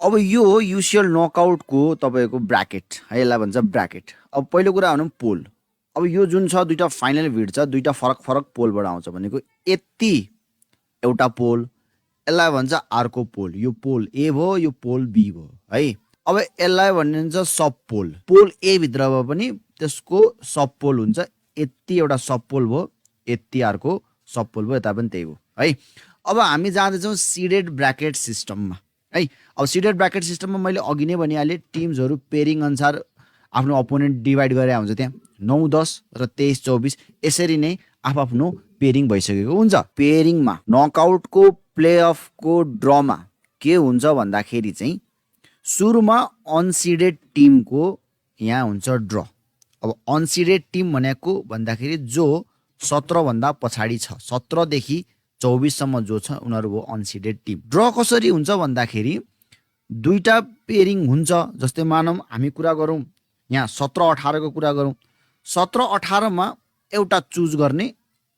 अब यो युसिएल नकआउटको तपाईँको ब्राकेट है, यसलाई भन्छ ब्राकेट। अब पहिलो कुरा भनौँ पोल। अब यो जुन छ दुईवटा फाइनल भिड छ, दुईवटा फरक फरक पोलबाट आउँछ भनेको यति एउटा पोल, यसलाई भन्छ अर्को पोल। यो पोल ए भयो, यो पोल बी भयो है। अब यसलाई भनिन्छ सब पोल। पोल ए भित्रमा पनि त्यसको सब पोल हुन्छ। यति एउटा सब पोल भयो, यति अर्को सब पोल भयो, यता पनि त्यही भयो है। अब हामी जाँदैछौँ सिडेड ब्राकेट सिस्टममा है। अब सिडेड ब्राकेट सिस्टममा मैले अघि नै भनिहालेँ, टिम्सहरू पेरिङ अनुसार आफ्नो अपोनेन्ट डिभाइड गरेर हुन्छ। त्यहाँ 9, 10 र 23, 24 यसरी नै आफ्नो पेरिङ भइसकेको हुन्छ। पेरिङमा नकआउटको प्लेअफको ड्रमा के हुन्छ भन्दाखेरि चाहिँ सुरुमा अनसिडेड टिमको यहाँ हुन्छ ड्र। अब अनसिडेड टिम भनेको भन्दाखेरि जो 17 भन्दा पछाडि छ, 17 देखि 24 सम्म जो छ उनीहरू हो अनसिडेड टिम। ड्र कसरी हुन्छ भन्दाखेरि दुईटा पेरिङ हुन्छ। जस्तै मानौँ हामी कुरा गरौँ यहाँ 17, 18 को कुरा गरौँ। 17, 18 मा एउटा चुज गर्ने।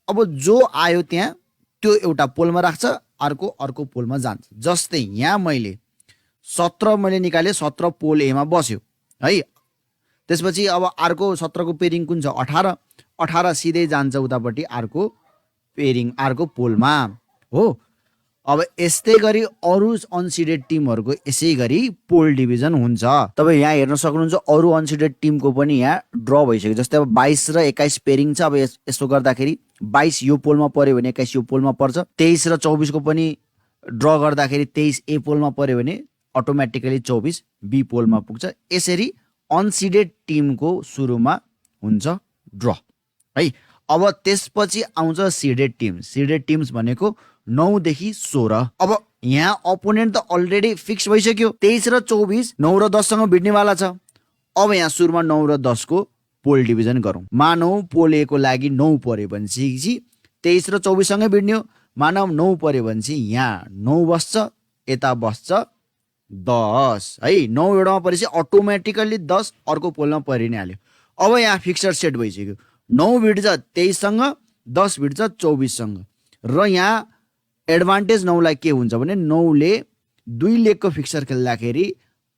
अब जो आयो त्यहाँ त्यो एउटा पोलमा राख्छ, अर्को पोलमा जान्छ। जस्तै यहाँ मैले 17 मैले निकालेँ, 17 पोल एमा बस्यो है। त्यसपछि अब अर्को 17 को पेरिङ कुन छ? 18। 18 सिधै जान्छ उतापट्टि अर्को पेरिङ, अर्को पोलमा हो। अब यस्तै गरी अरू अनसिडेड टिमहरूको यसै गरी पोल डिभिजन हुन्छ। तपाईँ यहाँ हेर्न सक्नुहुन्छ अरू अनसिडेड टिमको पनि यहाँ ड्र भइसक्यो। जस्तै अब 22 र 21 पेरिङ छ। अब यसो गर्दाखेरि 22 यो पोलमा पर्यो भने 21 यो पोलमा पर्छ। 23 र 24 को पनि ड्र गर्दाखेरि 23 ए पोलमा पर्यो भने अटोमेटिकली 24 बी पोलमा पुग्छ। यसरी अनसिडेड टिमको सुरुमा हुन्छ ड्र है। अब त्यसपछि आउँछ सिडेड टिम। सिडेड टिम्स भनेको 9 देखि 16। अब यहाँ अपोनेन्ट त अलरेडी फिक्स भइसक्यो। 23 र 24 9 र 10 सँग भिड्नेवाला छ। अब यहाँ सुरुमा 9 र 10 को पोल डिभिजन गरौँ। मानौ पोल ए को लागि 9 पर्यो भनेपछि 23 र 24 सँगै भिड्ने हो। मानौ 9 पर्यो भनेपछि यहाँ 9 बस्छ, यता बस्छ 10 है। 9 एउटामा परेपछि अटोमेटिकल्ली 10 अर्को पोलमा परि नै हाल्यो। अब यहाँ फिक्सर सेट भइसक्यो। 9 भिड्छ 23 सँग, 10 भिड्छ 24 सँग। र यहाँ एडभान्टेज 9 लाई के हुन्छ भने 9 ले 2 लेगको फिक्सर खेल्दाखेरि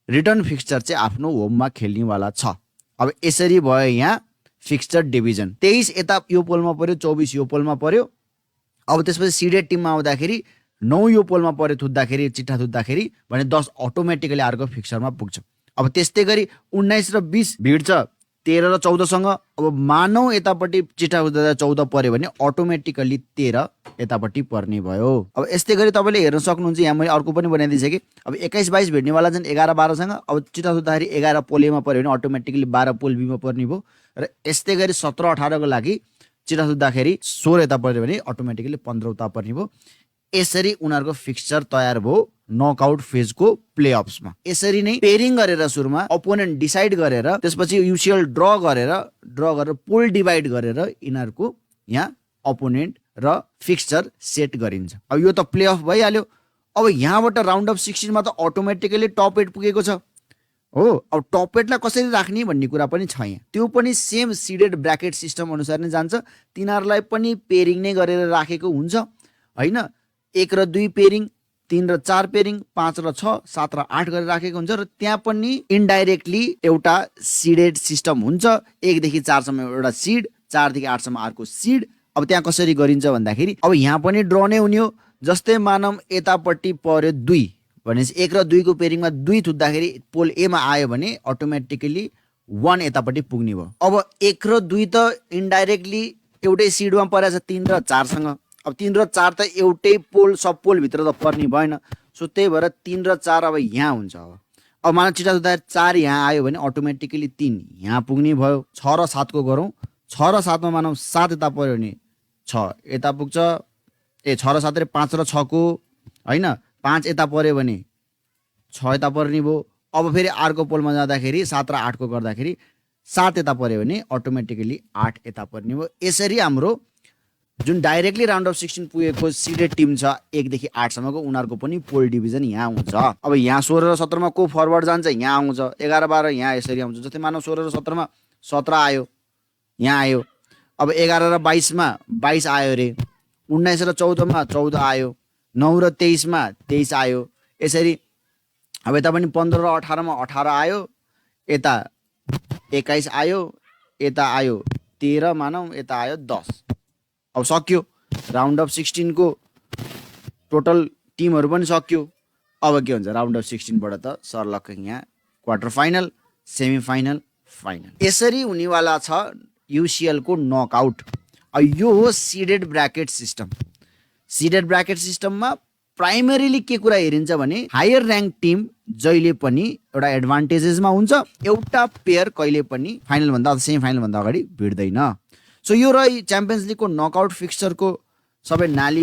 रिटर्न फिक्सर चाहिँ आफ्नो होममा खेल्नेवाला छ। अब यसरी भयो यहाँ फिक्सर डिभिजन। 23 यता यो पोलमा पर्यो, 24 यो पोलमा पर्यो। अब त्यसपछि सिडेड टिममा आउँदाखेरि 9 यो पोलमा पर्यो थुत्दाखेरि, चिट्ठा थुत्दाखेरि भने 10 अटोमेटिकली अर्को फिक्सरमा पुग्छ। अब त्यस्तै गरी 19 र 20 भिड्छ 13 र 14 सँग। अब मानौ यतापट्टि चिट्ठा थुत्दा 14 पर्यो भने अटोमेटिकली 13 यतापट्टि पर्ने भयो। अब यस्तै गरी तपाईँले हेर्न सक्नुहुन्छ, यहाँ मैले अर्को पनि बनाइदिइसकेँ। अब 21, 22 भिड्नेवाला छन् 11, 12 सँग। अब चिट्ठा थुत्दाखेरि 11 पोल एमा पर्यो भने अटोमेटिकली 12 पोल बीमा पर्ने भयो। र यस्तै गरी 17, 18 को लागि चिट्ठा थुत्दाखेरि 16 यता पर्यो भने अटोमेटिकली 15 उता पर्ने भयो। यसरी उनीहरूको फिक्सचर तयार भयो नकआउट फेजको प्लेअफ्समा। यसरी नै पेरिङ गरेर सुरुमा अपोनेन्ट डिसाइड गरेर त्यसपछि युसिएल ड्र गरेर पोल डिभाइड गरेर यिनीहरूको यहाँ अपोनेन्ट र फिक्सचर सेट गरिन्छ। अब यो त प्लेअफ भइहाल्यो। अब यहाँबाट राउन्ड अफ 16 मा त अटोमेटिकली टप 8 पुगेको छ हो। अब टप 8 लाई कसरी राख्ने भन्ने कुरा पनि छ यहाँ। त्यो पनि सेम सिडेड ब्राकेट सिस्टम अनुसार नै जान्छ। तिनीहरूलाई पनि पेरिङ नै गरेर राखेको हुन्छ हैन। 1 र 2 पेरिङ, 3 र 4 पेरिङ, 5 र 6, 7 र 8 गरेर राखेको हुन्छ। र त्यहाँ पनि इन्डाइरेक्टली एउटा सिडेड सिस्टम हुन्छ। 1 देखि 4 सम्म एउटा सिड, 4 देखि 8 सम्म अर्को सिड। अब त्यहाँ कसरी गरिन्छ भन्दाखेरि अब यहाँ पनि ड्र नै हुने हो। जस्तै मानौँ यतापट्टि पर्यो 2 भनेपछि 1 र 2 को पेरिङमा 2 थुत्दाखेरि पोल एमा आयो भने अटोमेटिकली 1 यतापट्टि पुग्ने भयो। अब 1 र 2 त इन्डाइरेक्टली एउटै सिडमा परेछ 3 र 4 सँग। अब 3 र 4 त एउटै पोल सब पोल भित्र त पर्ने भएन। सो त्यही भएर 3 र 4 अब यहाँ हुन्छ। अब मानव चिट्ठा थुत्दाखेरि 4 यहाँ आयो भने अटोमेटिकली 3 यहाँ पुग्ने भयो। 6 र 7 को गरौँ। 6 र 7 मा मानव 7 यता पर्यो भने 6 यता पुग्छ। 6 र 7 रे 5 र 6 को हैन, 5 यता पर्यो भने 6 यता पर्ने भयो। अब फेरि अर्को पोलमा जाँदाखेरि 7 र 8 को गर्दाखेरि 7 यता पर्यो भने अटोमेटिकली 8 यता पर्ने भयो। यसरी हाम्रो जुन डाइरेक्टली राउन्ड अफ 16 पुगेको सिडेड टिम छ 1 देखि 8 सम्मको उनीहरूको पनि पोल डिभिजन यहाँ हुन्छ। अब यहाँ 16 र 17 मा को फरवर्ड जान्छ यहाँ आउँछ। 11, 12 यहाँ यसरी आउँछ। जस्तै मानव 16 र 17 मा 17 आयो, यहाँ आयो। अब 11 र 22 मा 22 आयो रे। 19 र 14 मा 14 आयो। 9 र 23 मा 23 आयो। यसरी अब यता पनि 15 र 18 मा 18 आयो, यता 21 आयो, यता आयो 13 मानौँ, यता आयो 10। अब सक्यो राउन्ड अफ 16 को टोटल टिमहरू पनि सक्यो। अब के हुन्छ राउन्ड अफ 16 बाट त सर्लक्क यहाँ quarter final, semi final, final यसरी हुनेवाला छ युसिएल को नकआउट। यो हो seeded bracket system. Seeded bracket सिस्टममा प्राइमरीली के कुरा हेरिन्छ भने हायर र्याङ्क टिम जहिले पनि एउटा एडभान्टेजेसमा हुन्छ, एउटा पेयर कहिले पनि फाइनल भन्दा अथवा सेमी फाइनल भन्दा अगाडि भिड्दैन। सो यो रह्यो च्याम्पियन्स लिगको नकआउट फिक्सचरको सबै नाली